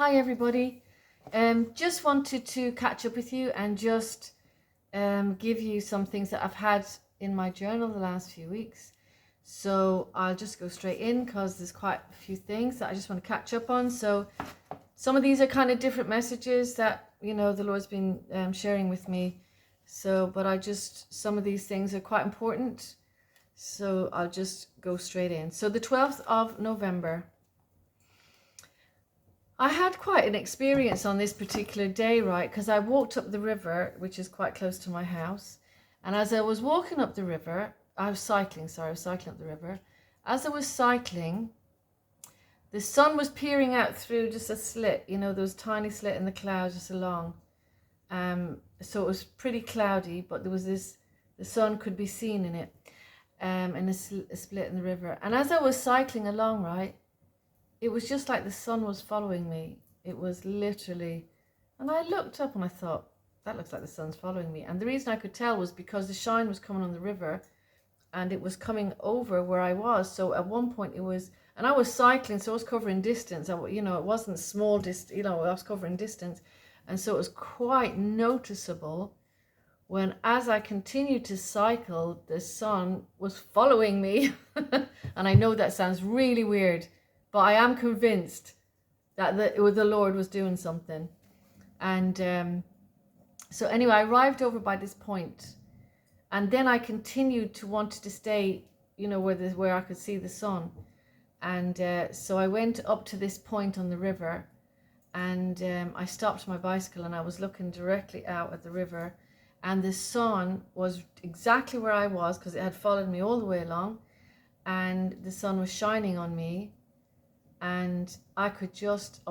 Hi everybody. Just wanted to catch up with you and just give you some things that I've had in my journal the last few weeks. So I'll just go straight in because there's quite a few things that I just want to catch up on. So some of these are kind of different messages that, the Lord's been sharing with me. But some of these things are quite important. So I'll just go straight in. So the 12th of November. I had quite an experience on this particular day, right? Because I walked up the river, which is quite close to my house. And as I was walking up the river, I was cycling up the river. As I was cycling, the sun was peering out through just a slit, those tiny slit in the clouds just along. So it was pretty cloudy, but the sun could be seen in it, in a split in the river. And as I was cycling along, right, it was just like the sun was following me. It was literally, and I looked up and I thought, that looks like the sun's following me. And the reason I could tell was because the shine was coming on the river and it was coming over where I was. So at one point and I was cycling, so I was covering distance. It wasn't small distance, I was covering distance. And so it was quite noticeable when, as I continued to cycle, the sun was following me. And I know that sounds really weird, but I am convinced that the Lord was doing something. And so anyway, I arrived over by this point, and then I continued to want to stay, where I could see the sun. And so I went up to this point on the river, and I stopped my bicycle, and I was looking directly out at the river, and the sun was exactly where I was because it had followed me all the way along, and the sun was shining on me. And I closed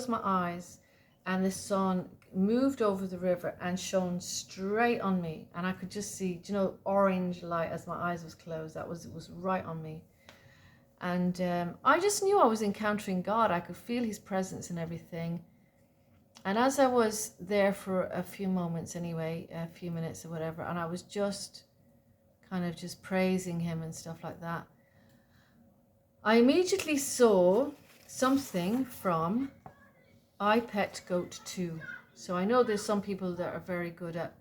my eyes, and the sun moved over the river and shone straight on me. And I could just see, orange light as my eyes was closed. It was right on me. And I just knew I was encountering God. I could feel his presence and everything. And as I was there for a few moments anyway, a few minutes or whatever, and I was just kind of just praising him and stuff like that, I immediately saw something from I Pet Goat 2. So I know there's some people that are very good at,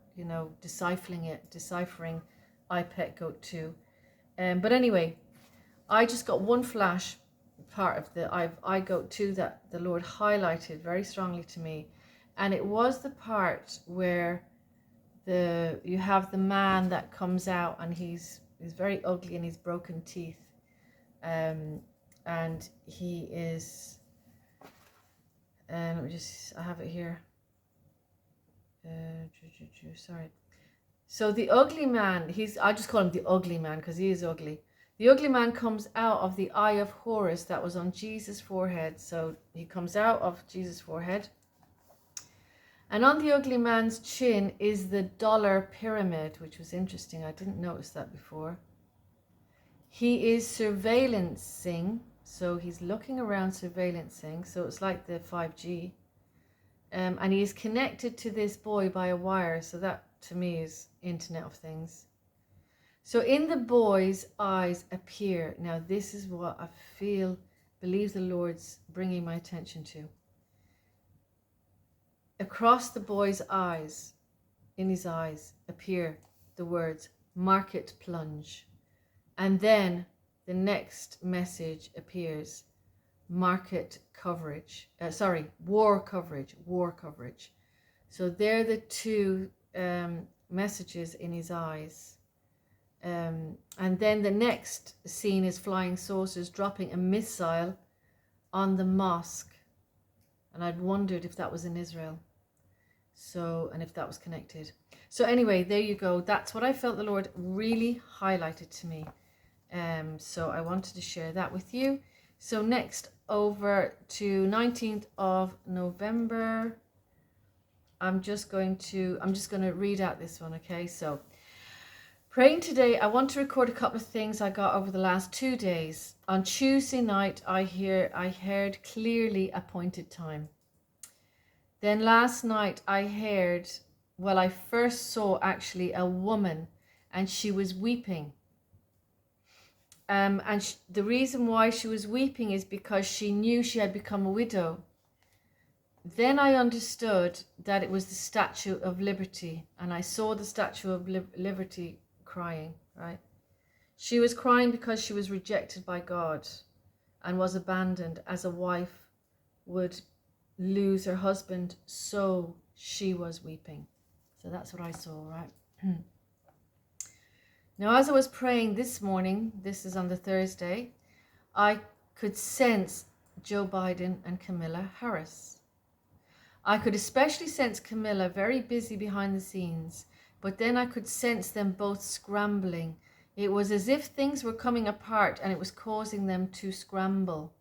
deciphering I Pet Goat 2. But anyway, I just got one flash part of the I Goat 2 that the Lord highlighted very strongly to me. And it was the part where you have the man that comes out, and he's very ugly and he's broken teeth. And he is, I have it here. Sorry. So the ugly man, I just call him the ugly man because he is ugly. The ugly man comes out of the eye of Horus that was on Jesus' forehead. So he comes out of Jesus' forehead. And on the ugly man's chin is the dollar pyramid, which was interesting. I didn't notice that before. He is surveillancing, so he's looking around surveillancing, so it's like the 5G. And he is connected to this boy by a wire, so that to me is Internet of Things. So in the boy's eyes appear, now this is what I believe the Lord's bringing my attention to. Across the boy's eyes, in his eyes, appear the words, market plunge. And then the next message appears, market coverage, war coverage. So they're the two messages in his eyes. And then the next scene is flying saucers dropping a missile on the mosque. And I'd wondered if that was in Israel. And if that was connected. So anyway, there you go. That's what I felt the Lord really highlighted to me. So I wanted to share that with you. So next, over to 19th of November. I'm just going to read out this one, okay? So praying today, I want to record a couple of things I got over the last 2 days. On Tuesday night, I heard clearly appointed time. Then last night I first saw actually a woman, and she was weeping. The reason why she was weeping is because she knew she had become a widow. Then I understood that it was the Statue of Liberty, and I saw the Statue of Liberty crying, right? She was crying because she was rejected by God and was abandoned, as a wife would lose her husband, so she was weeping. So that's what I saw, right? Now, as I was praying this morning, this is on the Thursday, I could sense Joe Biden and Camilla Harris. I could especially sense Camilla very busy behind the scenes, but then I could sense them both scrambling. It was as if things were coming apart and it was causing them to scramble.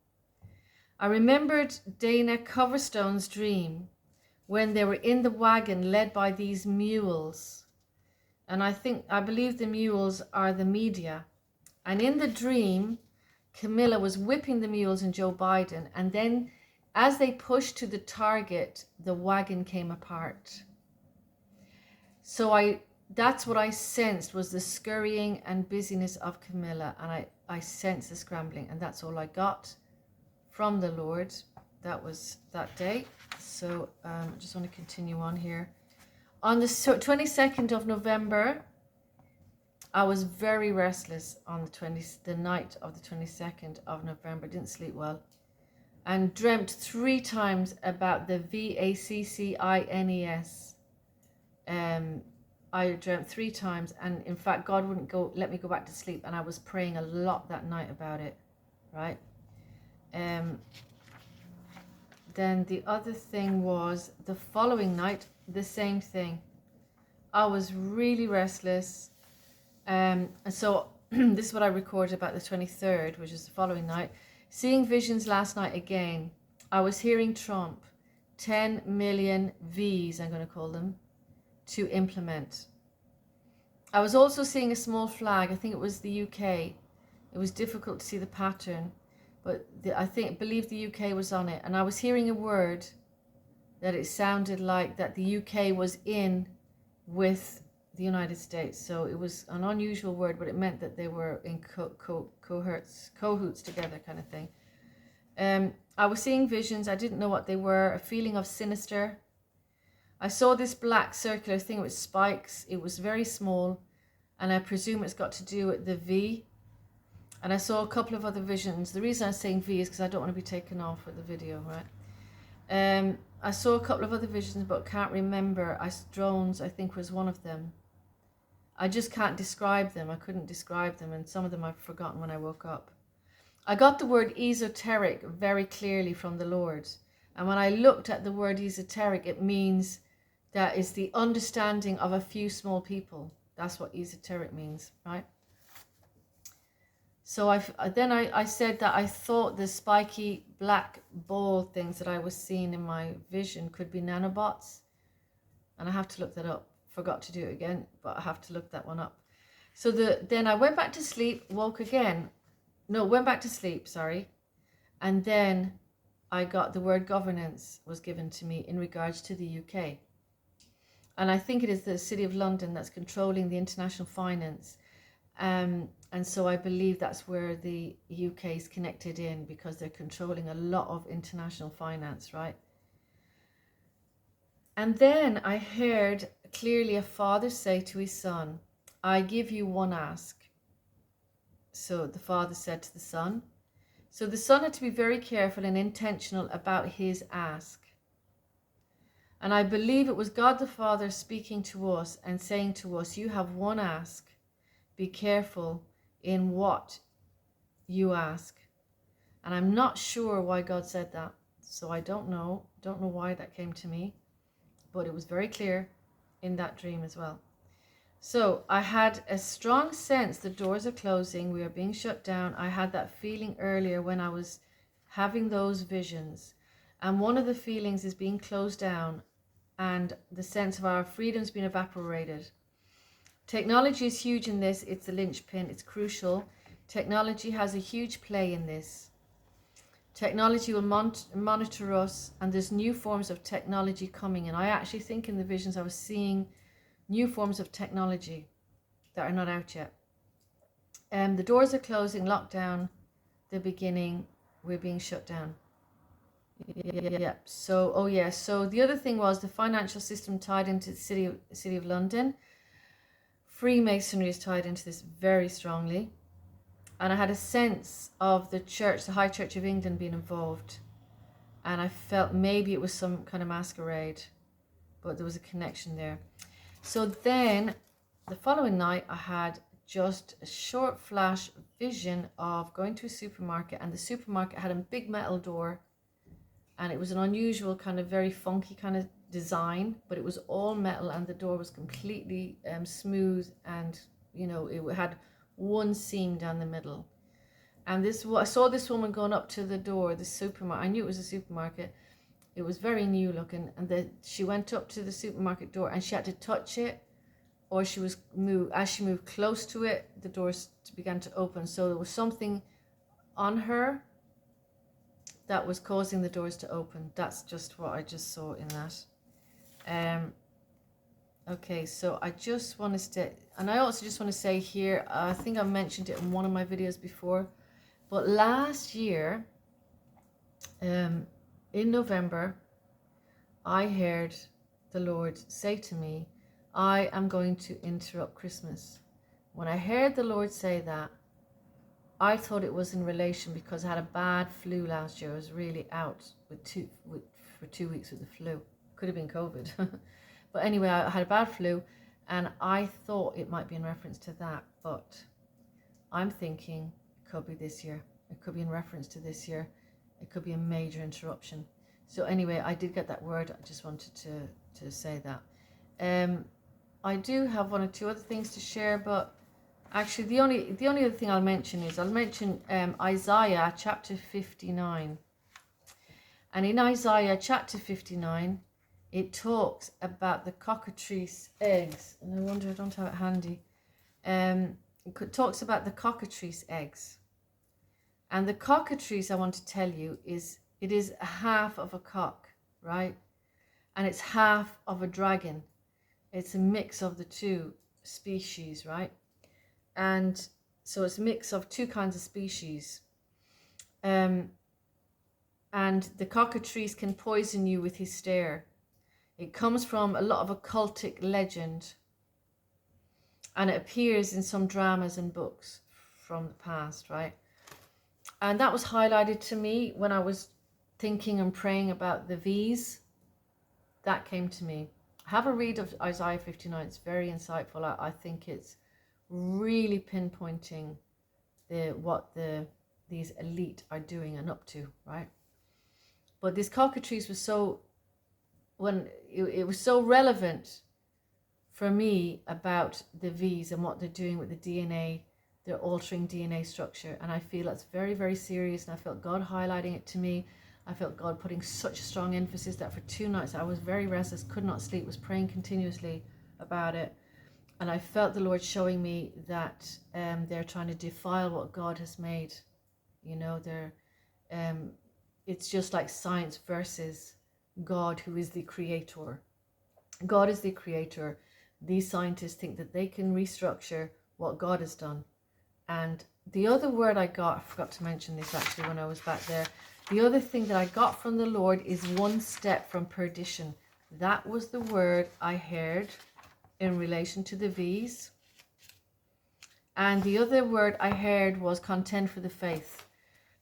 I remembered Dana Coverstone's dream when they were in the wagon led by these mules. And I believe the mules are the media. And in the dream, Camilla was whipping the mules and Joe Biden. And then as they pushed to the target, the wagon came apart. So that's what I sensed, was the scurrying and busyness of Camilla. And I sensed the scrambling, and that's all I got from the Lord. That was that day. So I just want to continue on here. On the 22nd of November, I was very restless on the night of the 22nd of November. Didn't sleep well, and dreamt 3 times about the VACCINES. I dreamt 3 times, and in fact, God wouldn't let me go back to sleep, and I was praying a lot that night about it, right? Then the other thing was the following night, the same thing. I was really restless. And so this is what I recorded about the 23rd, which is the following night. Seeing visions last night again. I was hearing Trump, 10 million Vs, I'm going to call them, to implement. I was also seeing a small flag. I think it was the UK. It was difficult to see the pattern, but I believe the UK was on it. And I was hearing a word that it sounded like that the UK was in with the United States. So it was an unusual word, but it meant that they were in cahoots together, kind of thing. I was seeing visions. I didn't know what they were. A feeling of sinister. I saw this black circular thing with spikes. It was very small, and I presume it's got to do with the V. And I saw a couple of other visions. The reason I'm saying V is because I don't want to be taken off with the video, right? I saw a couple of other visions, but can't remember. Drones, I think, was one of them. I just can't describe them. I couldn't describe them, and some of them I've forgotten when I woke up. I got the word esoteric very clearly from the Lord. And when I looked at the word esoteric, it means that it's the understanding of a few small people. That's what esoteric means, right? So I said that I thought the spiky black ball things that I was seeing in my vision could be nanobots. And I have to look that up. Forgot to do it again, but I have to look that one up. So then I went back to sleep, went back to sleep, sorry. And then I got the word governance was given to me in regards to the UK. And I think it is the City of London that's controlling the international finance. And so I believe that's where the UK is connected in, because they're controlling a lot of international finance, right? And then I heard clearly a father say to his son, I give you one ask. So the father said to the son. So the son had to be very careful and intentional about his ask. And I believe it was God the Father speaking to us and saying to us, you have one ask. Be careful in what you ask. And I'm not sure why God said that. So I don't know why that came to me, but it was very clear in that dream as well. So I had a strong sense the doors are closing, we are being shut down. I had that feeling earlier when I was having those visions. And one of the feelings is being closed down and the sense of our freedom's been evaporated. Technology is huge in this. It's the linchpin. It's crucial. Technology has a huge play in this. Technology will monitor us, and there's new forms of technology coming. And I actually think in the visions I was seeing new forms of technology that are not out yet. The doors are closing, lockdown, the beginning, we're being shut down. Yeah. So, oh yeah. So the other thing was the financial system tied into the city of London. Freemasonry is tied into this very strongly. And I had a sense of the church, the High Church of England being involved. And I felt maybe it was some kind of masquerade, but there was a connection there. So then the following night, I had just a short flash vision of going to a supermarket, and the supermarket had a big metal door, and it was an unusual kind of very funky kind of design, but it was all metal, and the door was completely smooth, and it had one seam down the middle. And I saw this woman going up to the door, the supermarket. I knew it was a supermarket. It was very new looking, and she went up to the supermarket door, and she had to touch it, or as she moved close to it, the doors began to open. So there was something on her that was causing the doors to open. That's just what I just saw in that. Okay, so I just want to and I also just want to say here, I think I mentioned it in one of my videos before, but last year, in November, I heard the Lord say to me, I am going to interrupt Christmas. When I heard the Lord say that, I thought it was in relation because I had a bad flu last year. I was really out for 2 weeks with the flu. Could have been COVID. But anyway, I had a bad flu, and I thought it might be in reference to that. But I'm thinking it could be this year. It could be in reference to this year. It could be a major interruption. So anyway, I did get that word. I just wanted to say that. I do have one or two other things to share, but actually the only other thing I'll mention Isaiah chapter 59. And in Isaiah chapter 59, it talks about the cockatrice eggs. And I wonder, I don't have it handy. It talks about the cockatrice eggs. And the cockatrice, I want to tell you, it is half of a cock, right? And it's half of a dragon. It's a mix of the two species, right? And so it's a mix of two kinds of species. And the cockatrice can poison you with his stare. It comes from a lot of occultic legend, and it appears in some dramas and books from the past, right? And that was highlighted to me when I was thinking and praying about the V's. That came to me. Have a read of Isaiah 59. It's very insightful. I think it's really pinpointing what these elite are doing and up to, right? But this cockatrice was it was so relevant for me about the V's and what they're doing with the DNA. They're altering DNA structure, and I feel that's very, very serious, and I felt God highlighting it to me. I felt God putting such a strong emphasis that for 2 nights I was very restless, could not sleep, was praying continuously about it. And I felt the Lord showing me that they're trying to defile what God has made. It's just like science versus God, who is the creator. God is the creator. These scientists think that they can restructure what God has done. And the other word I forgot to mention this actually when I was back there. The other thing that I got from the Lord is one step from perdition. That was the word I heard in relation to the V's. And the other word I heard was contend for the faith.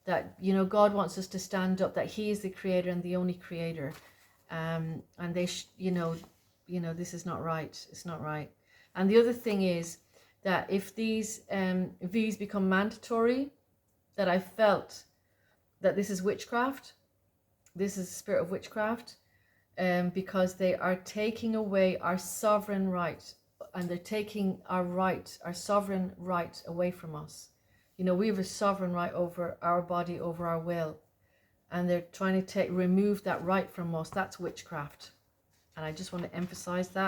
That, God wants us to stand up, that he is the creator and the only creator. And this is not right. It's not right. And the other thing is that if these V's become mandatory, that I felt that this is witchcraft. This is the spirit of witchcraft, because they are taking away our sovereign right, and they're taking our sovereign right away from us. We have a sovereign right over our body, over our will, and they're trying to remove that right from us. That's witchcraft, and I just want to emphasize that.